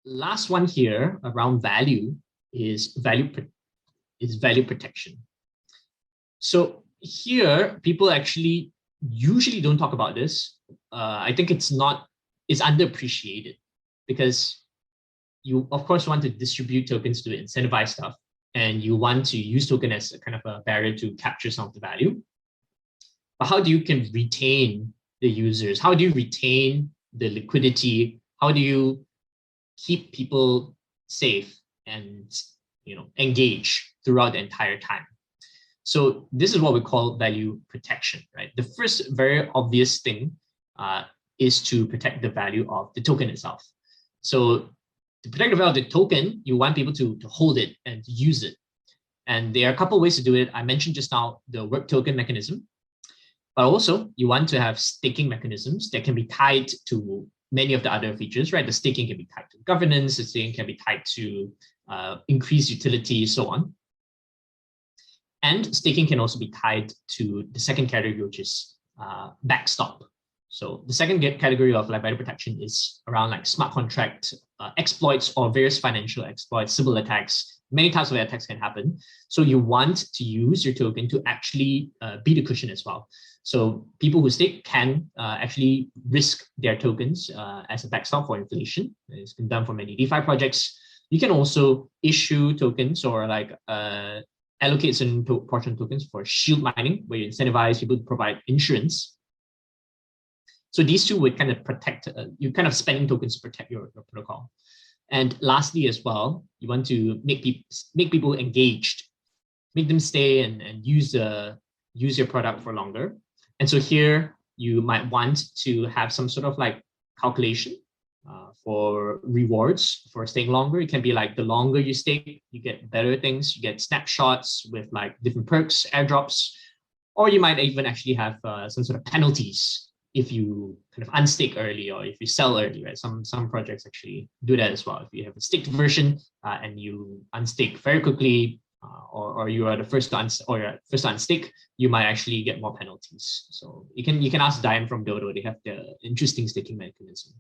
last one here around value is value protection. So here, people actually usually don't talk about this. I think it's underappreciated because you, of course, want to distribute tokens to incentivize stuff, and you want to use token as a kind of a barrier to capture some of the value. But how do you can retain the users? How do you retain the liquidity? How do you keep people safe and engage throughout the entire time? So this is what we call value protection, right? The first very obvious thing is to protect the value of the token itself. So to protect the value of the token, you want people to hold it and to use it. And there are a couple of ways to do it. I mentioned just now the work token mechanism, but also you want to have staking mechanisms that can be tied to many of the other features, right? The staking can be tied to governance, the staking can be tied to increased utility, so on. And staking can also be tied to the second category, which is backstop. So the second category of value protection is around like smart contract exploits or various financial exploits, civil attacks. Many types of attacks can happen. So you want to use your token to actually be the cushion as well. So people who stake can actually risk their tokens as a backstop for inflation. It's been done for many DeFi projects. You can also issue tokens or like allocate certain portion of tokens for shield mining, where you incentivize people to provide insurance. So these two would kind of protect, you're kind of spending tokens to protect your protocol. And lastly as well, you want to make people engaged, make them stay and use your product for longer. And so here you might want to have some sort of like calculation for rewards for staying longer. It can be like the longer you stay, you get better things, you get snapshots with like different perks, airdrops, or you might even actually have some sort of penalties if you kind of unstake early or if you sell early, right? Some projects actually do that as well. If you have a staked version and you unstake very quickly, or you are the first to unstake, you might actually get more penalties. So you can ask Diane from Dodo. They have the interesting staking mechanism